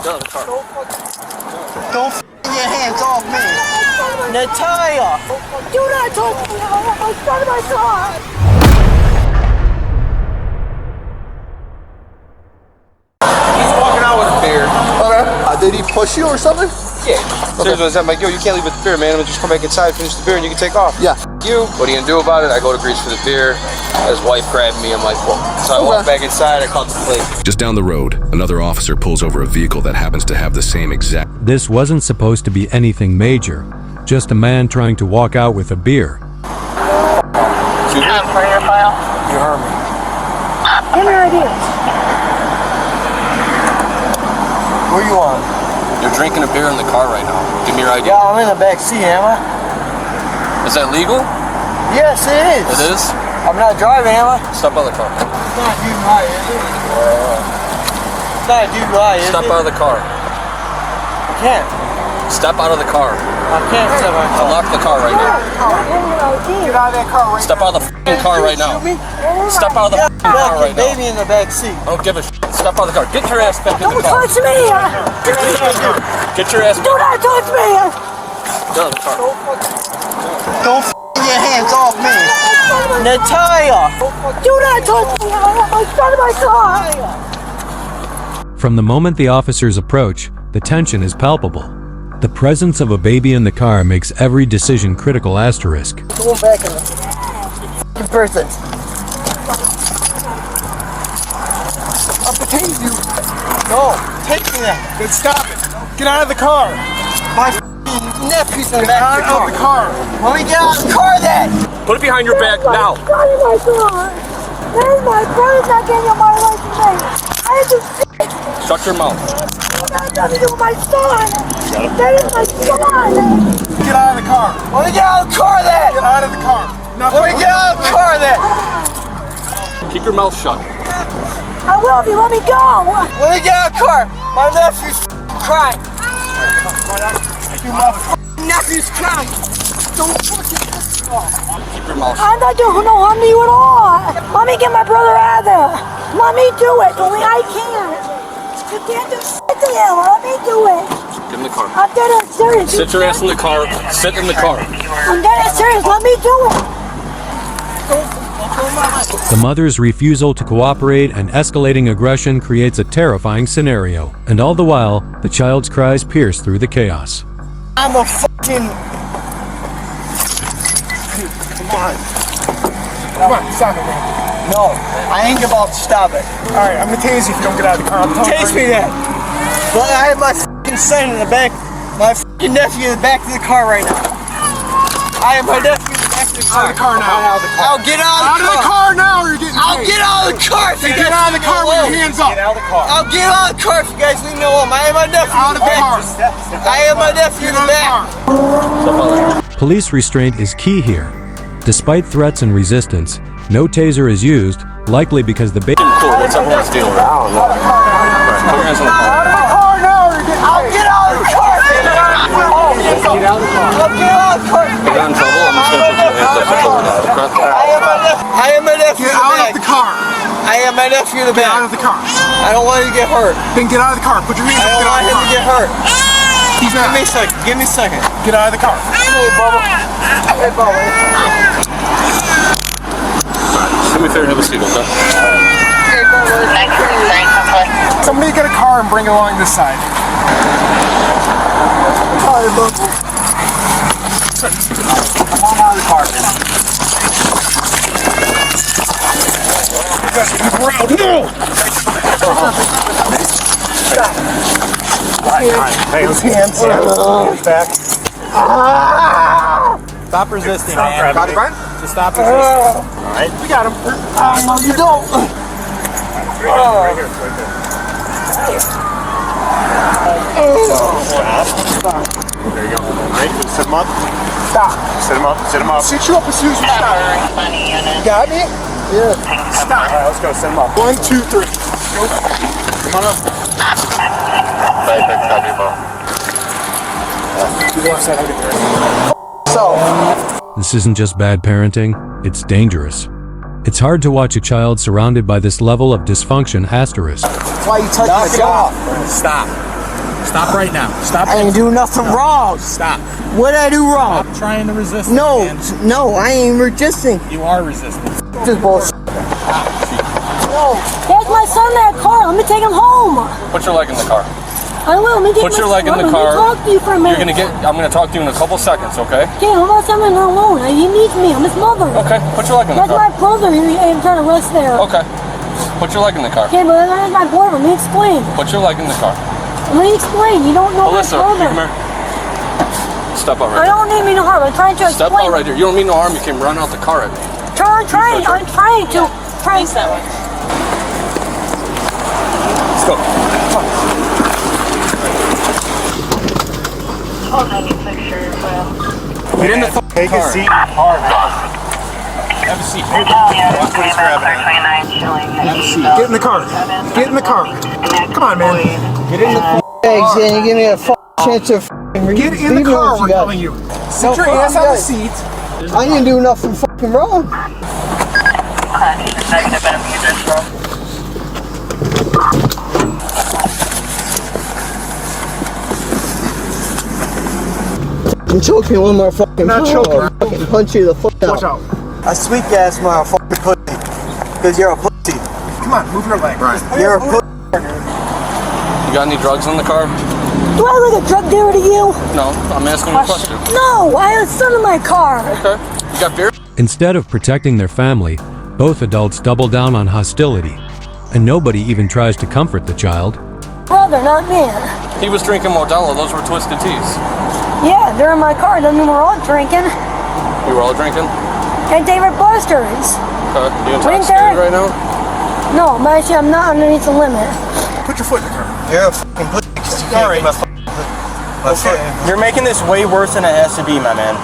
Get out of the car. Don't get your hands off me. Natalia! Do not touch me! I want my son in my car! He's walking out with a beer. Okay. Did he push you or something? Yeah. Seriously, I'm like, yo, you can't leave with the beer, man. I'm gonna just come back inside, finish the beer, and you can take off. Yeah. You, what are you gonna do about it? I go to Greece for the beer. His wife grabbed me. I'm like, whoa. So I walk back inside. I called the police. Just down the road, another officer pulls over a vehicle that happens to have the same exact. This wasn't supposed to be anything major, just a man trying to walk out with a beer. Excuse me? For your file. You heard me. Give me your ID. Where you on? You're drinking a beer in the car right now. Give me your ID. Yeah, I'm in the back seat, am I? Is that legal? Yes, it is. It is? I'm not driving, am I? Step out of the car. It's not DUI, is it? It's not DUI, is it? Step out of the car. I can't. Step out of the car. I can't step out of the car. Unlock the car right now. Get out of that car right now. Step out of the f***ing car right now. Step out of the f***ing car right now. Baby in the back seat. I don't give a shit. Step out of the car. Get your ass back in the Don't car. touch me! Get your ass Do not touch me! Get out of the car. Don't get your hands off me. Natalia! Do not touch me! I want my son in my car! From the moment the officers approach, the tension is palpable. The presence of a baby in the car makes every decision critical asterisk. Going back in the person. I'll tase you. No, take me there. Then stop it. Get out of the car. My nephew's in the back of the car. Let me get out of the car then. Put it behind your back now. Son in my car! That is my brother's not getting on my license. I have to Shut your mouth. That has nothing to do with my son! That is my son! Get out of the car. Let me get out of the car then. Get out of the car. Let me get out of the car then. Keep your mouth shut. I will if you let me go! Let me get out of the car. My nephew's crying. My nephew's crying. Don't fucking Keep your mouth shut. I'm not doing no harm to you at all! Let me get my brother out of there! Let me do it! Only I can! You can't do shit to him! Let me do it! Get in the car. I'm dead and serious! Sit your ass in the car. Sit in the car. I'm dead and serious! Let me do it! The mother's refusal to cooperate and escalating aggression creates a terrifying scenario, and all the while, the child's cries pierce through the chaos. I'm a fucking... Come on, stop it, man. No, I ain't about to stop it. All right, I'm gonna tase you if you don't get out of the car. Chase me then. But I have my fucking son in the back, my fucking nephew in the back of the car right now. I have my nephew in the back of the car. Out of the car now. I'll get out Out of the car now, or you're getting I'll tased. get out of the car if you Then get guys out of the leave me car with alone. your hands up. I'll get out of the car if you guys leave me alone. I have my nephew Out in of the the car. back. I have my nephew in Get the out of the back. car. Police restraint is key here. Despite threats and resistance, no taser is used, likely because the baby... Cool, let's everyone's deal with it. I don't know. Right, put your hands on the car. Out of the car now, or you're getting I'll tased. get out of the car. Get out of the car. I'll get out of the car. If you got in trouble, I'm just going to put your hands up and over that, okay? I have my nephew Get in the out back. of the car. I have my nephew in the Get out of back. the car. I don't want him to get hurt. Then get out of the car. Put your hands I up. don't Get out want of him the to car. get hurt. He's Give me a not. second. Give me a second. Get out of the car. Hey, Bubba. Hey, Bubba. Do me a favor, have a seat, okay? Hey, Bubba. Somebody get a car and bring it along this side. Sorry, Bubba. Come on out of the car, man. Hey, those hands. Hands back. Stop resisting, man. Got it, Brian? Just stop resisting. Alright, we got him. No, you don't. Right here, right there. Stop. There you go. Alright, sit him up. Stop. Sit him up. Sit him up. Sit you up as soon as we stop. You got me? Yeah. Stop. Alright, let's go. Sit him up. 1, 2, 3. Go. Come on up. You want to say hi to So, This isn't just bad parenting, it's dangerous. It's hard to watch a child surrounded by this level of dysfunction asterisk. that's why you touch my jaw. Stop. Stop right now. Stop. I didn't do nothing wrong. Stop. What did I do wrong? Stop trying to resist. No, Man. no, I ain't resisting. You are resisting. This bullshit. No. There's my son in that car. Let me take him home. Put your leg in the car. I will. Let me take Put my your leg in son. the car. Let me talk to you for a minute. I'm gonna talk to you in a couple seconds, okay? Okay, hold on, someone alone. He needs me. I'm his mother. Okay, put your leg in the That's car. my brother. I'm trying to rest there. Okay. Put your leg in the car. Okay, but that's my boyfriend. Let me explain. Put your leg in the car. Let me explain. You don't know Alyssa, my brother. come here. Step out I right don't need me no harm. I'm trying to here. Step explain. out right here. You don't mean no harm. You came running out the car at me. I'm trying to. Let's go. Get in the fucking car. Take a seat. Hard. Have a seat. Watch what he's grabbing. Have a seat. Get in the car. Get in the car. Come on, man. Get in the Eggs and you give me a chance of Get in the car, we're telling you. Sit your ass on the seat. I didn't do nothing fucking wrong. You choke me one more fucking Not time, choking. I'll fucking punch you the fuck Watch out. out. A sweet ass motherfucking pussy. Because you're a pussy. Come on, move your leg. Right. You're a pussy. You got any drugs in the car? Do I look a drug dealer to you? No, I'm asking you a question. No, I have a son in my car. Okay. You got beer? Instead of protecting their family, both adults double down on hostility, and nobody even tries to comfort the child. Brother, not me. He was drinking Modelo. Those were Twisted Teas. Yeah, they're in my car. Doesn't mean we're all drinking. We were all drinking? And David Buster's. Okay. You We didn't intoxicated care. right now? No, but actually, I'm not underneath the limit. Put your foot in the car. You're a fucking pussy. You can't get my foot. You're making this way worse than it has to be, my man.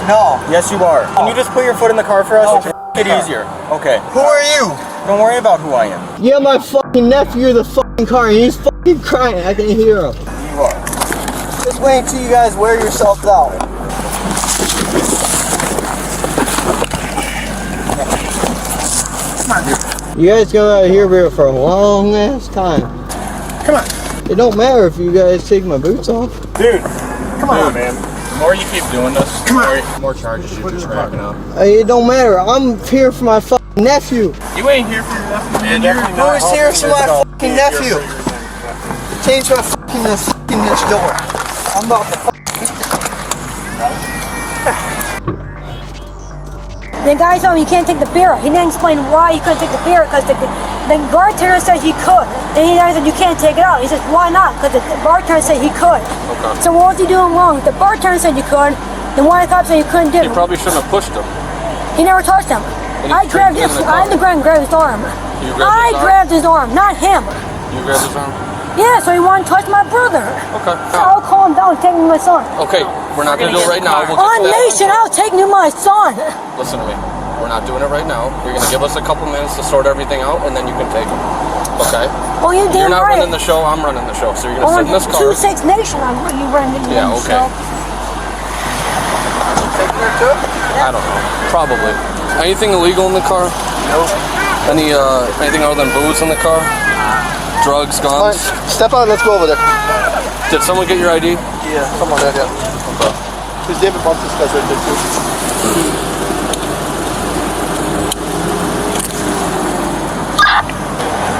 No. Yes, you are. Can you just put your foot in the car for us? Oh, Make it easier. Okay. Who are you? Don't worry about who I am. You're my fucking nephew in the fucking car and he's fucking crying. I can hear him. You are. Just wait until you guys wear yourselves out. Come on, dude. You guys go out here for a long ass time. Come on. It don't matter if you guys take my boots off. Dude. Come on, man. The more you keep doing this, the more charges you're just racking up. It don't matter. I'm here for my fucking nephew. You ain't here for your nephew, man. Who's here for my fucking nephew? Change my fucking this door. I'm about to The guy told me you can't take the beer. He didn't explain why you couldn't take the beer because the bartender said he could. And he said you can't take it out. He said why not? Because the bartender said he could. Okay. So what was he doing wrong? If the bartender said you could, then why the cop said you couldn't do You it? probably shouldn't have pushed him. He never touched him. And he I grabbed drinking his, in the I had to car. grab his arm. You grabbed his arm? Grabbed his arm, not him. You grabbed his arm? Yeah, so he wanted to touch my brother. Okay. So I'll calm down and take me my son. Okay, we're not gonna do it right now. We'll On get to that Nation, I'll take me my son. Listen to me. We're not doing it right now. You're gonna give us a couple minutes to sort everything out, and then you can take him. Okay? Oh, you You're damn not right. running the show. I'm running the show. So you're gonna sit in this car. 2-6 Nation, you run the Yeah, okay. show. I don't know. Probably. Anything illegal in the car? Nope. Anything other than booze in the car? Drugs, guns? step out. Let's go over there. Did someone get your ID? Yeah, come on, yeah. Okay. Because David wants this guy right there too.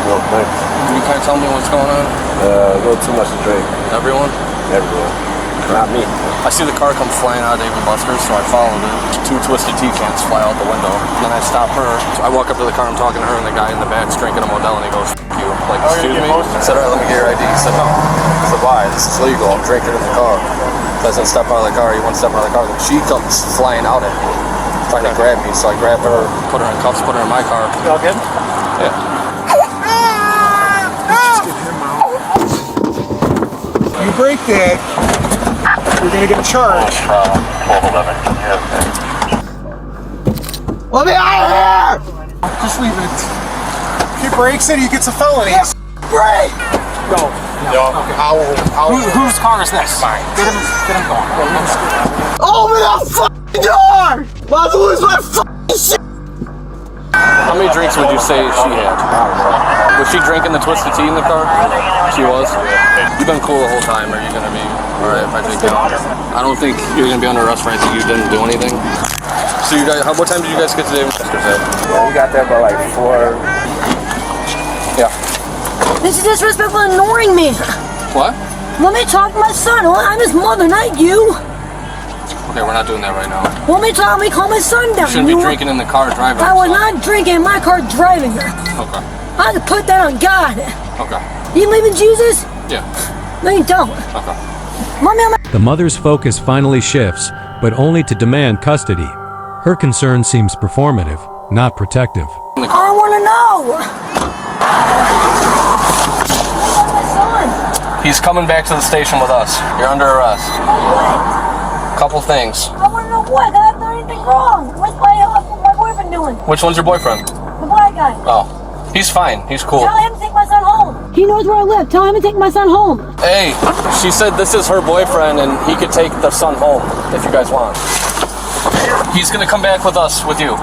Real quick. Can you kind of tell me what's going on? A little too much to drink. Everyone? Everyone. Not me. I see the car come flying out of Dave & Buster's, so I followed it. 2 Twisted Tea cans fly out the window. Then I stop her. So I walk up to the car, I'm talking to her, and the guy in the back's drinking a Modelo, and he goes, "F you." I'm like, excuse me? I said, all right, let me get your ID. He said, no. I said, why? This is legal. I'm drinking in the car. So I said, step out of the car. He won't step out of the car. Then she comes flying out at me, trying to grab me. So I grab her, put her in cuffs, put her in my car. You all good? Yeah. You break that, you're gonna get charged. 1211. Let me out of here! Just leave it. If he breaks it, he gets a felony. Break! Go. Yo, Whose car is this? Mine. Get him going. Open the fucking door! I'm about to lose my fucking shit! How many drinks would you say she had? Was she drinking the Twisted Tea in the car? She was? You've been cool the whole time. Are you gonna be alright if I take you out? I don't think you're gonna be under arrest for anything. You didn't do anything. So you guys, what time did you guys get to Dave & Buster's at? Yeah, we got there by like 4. Yeah. This is disrespectful and ignoring me. What? Let me talk to my son. I'm his mother, not you. Okay, we're not doing that right now. Let me call my son down. You shouldn't be drinking in the car driving. I was not drinking in my car driving. Okay. I had to put that on God. Okay. You believe in Jesus? Yeah. No, you don't. Okay. Mommy, The mother's focus finally shifts, but only to demand custody. Her concern seems performative, not protective. I want to know. My son. He's coming back to the station with us. You're under arrest. What? Couple things. I want to know what. I haven't done anything wrong. What's my boyfriend doing? Which one's your boyfriend? The black guy. Oh. He's fine. He's cool. Tell him to take my son home. He knows where I live. Tell him to take my son home. Hey, she said this is her boyfriend and he could take the son home if you guys want. He's gonna come back with us, with you.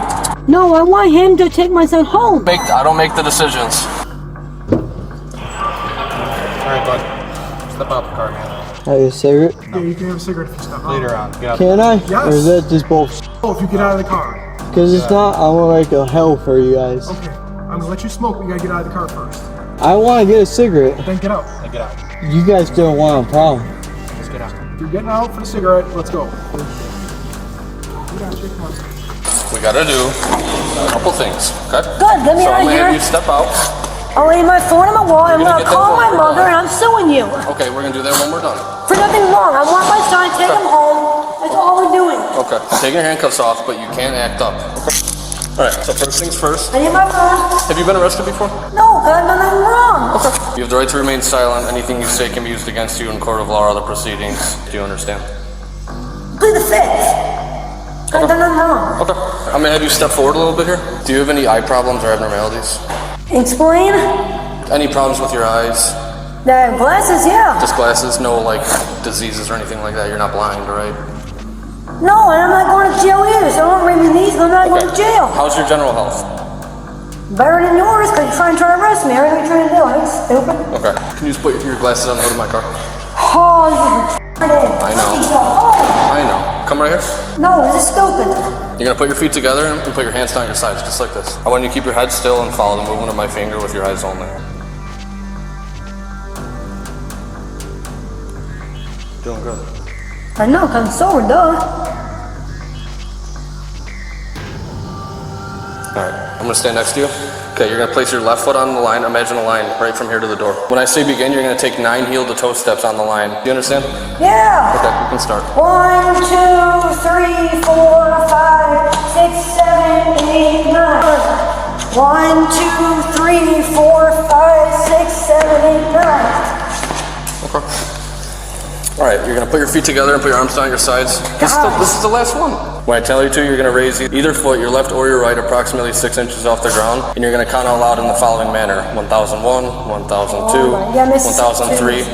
No, I want him to take my son home. I don't make the decisions. Alright, bud. Step out the car, man. Have a cigarette? Yeah, you can have a cigarette if you step out. Later on. Get out. Can I? Yes. Or is that just bullshit? Oh, if you get out of the car. Because it's not, I want to make a hell for you guys. Okay. I'm gonna let you smoke, but you gotta get out of the car first. I want to get a cigarette. Then get out. Hey, get out. You guys don't want a problem. Let's get out. If you're getting out for the cigarette, let's go. We gotta do a couple things, okay? Good, get me So out I'm of gonna have here. you step out. I'll leave my phone on my wall. I'm You're going gonna to get call that my phone. mother and I'm suing you. Okay, we're gonna do that when we're done. For nothing wrong. I want my son to take him home. That's all we're doing. Okay, take your handcuffs off, but you can't act up. Okay. Alright, so first things first. I need my phone. Have you been arrested before? No, because I've done nothing wrong. You have the right to remain silent. Anything you say can be used against you in court of law or other proceedings. Do you understand? Plead the fifth. I've done nothing wrong. Okay. I'm gonna have you step forward a little bit here. Do you have any eye problems or abnormalities? Explain. Any problems with your eyes? The glasses, yeah. Just glasses? No, like, diseases or anything like that? You're not blind, right? No, and I'm not going to jail either, so don't bring me these, I'm not going to jail. How's your general health? Better than yours, because you're trying to arrest me. Everything you're trying to do, ain't stupid. Okay. Can you just put your glasses on the hood of my car? Oh, you're I know. I know. Come right here. No, this is stupid. You're gonna put your feet together and put your hands down your sides, just like this. I want you to keep your head still and follow the movement of my finger with your eyes only. Doing good. I know, because I'm sober, duh. Alright, I'm gonna stand next to you. Okay, you're gonna place your left foot on the line. Imagine a line right from here to the door. When I say begin, you're gonna take 9 heel-to-toe steps on the line. Do you understand? Yeah. Okay, you can start. 1, 2, 3, 4, 5, 6, 7, 8, 9. 1, 2, 3, 4, 5, 6, 7, 8, 9. Okay. Alright, you're gonna put your feet together and put your arms down your sides. This is the last one. When I tell you to, you're gonna raise either foot, your left or your right, approximately 6 inches off the ground, and you're gonna count out loud in the following manner: 1001, 1002, 1003,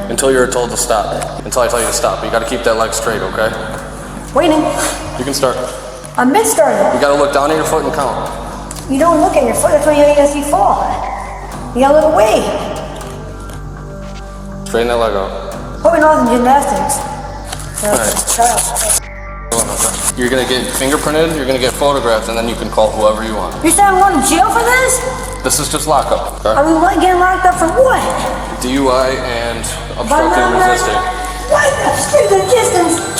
until you're told to stop. Until I tell you to stop. But you gotta keep that leg straight, okay? Waiting. You can start. I'm mid-starting. You gotta look down at your foot and count. You don't look at your foot, that's why you're gonna see fall. You gotta look away. Straighten that leg out. Put me on in gymnastics. Alright. Shut up. You're gonna get fingerprinted, you're gonna get photographed, and then you can call whoever you want. You're saying I'm going to jail for this? This is just lockup, okay? Are we getting locked up for what? DUI and obstructing and resisting. What? Obstructing resistance?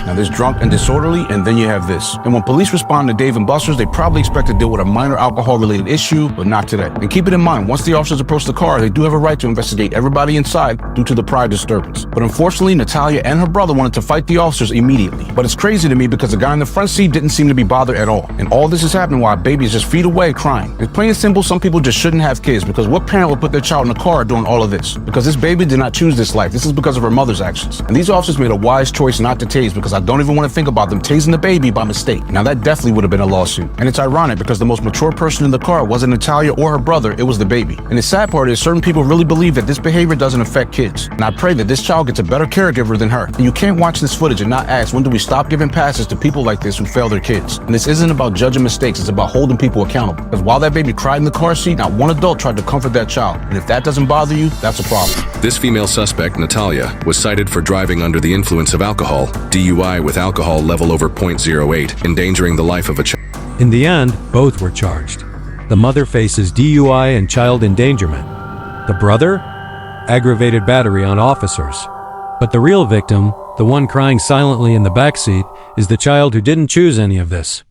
Now there's drunk and disorderly, and then you have this. And when police respond to Dave & Buster's, they probably expect to deal with a minor alcohol-related issue, but not today. And keep it in mind, once the officers approach the car, they do have a right to investigate everybody inside due to the prior disturbance. But unfortunately, Natalia and her brother wanted to fight the officers immediately. But it's crazy to me because the guy in the front seat didn't seem to be bothered at all. And all this is happening while a baby is just feet away crying. It's plain and simple, some people just shouldn't have kids, because what parent would put their child in the car doing all of this? Because this baby did not choose this life. This is because of her mother's actions. And these officers made a wise choice not to tase, because I don't even want to think about them tasing the baby by mistake. Now that definitely would have been a lawsuit. And it's ironic because the most mature person in the car wasn't Natalia or her brother, it was the baby. And the sad part is certain people really believe that this behavior doesn't affect kids. And I pray that this child gets a better caregiver than her. And you can't watch this footage and not ask, when do we stop giving passes to people like this who fail their kids? And this isn't about judging mistakes, it's about holding people accountable. Because while that baby cried in the car seat, not one adult tried to comfort that child. And if that doesn't bother you, that's a problem. This female suspect, Natalia, was cited for driving under the influence of alcohol, DUI with alcohol level over .08, endangering the life of a child. In the end, both were charged. The mother faces DUI and child endangerment. The brother? Aggravated battery on officers. But the real victim, the one crying silently in the backseat, is the child who didn't choose any of this.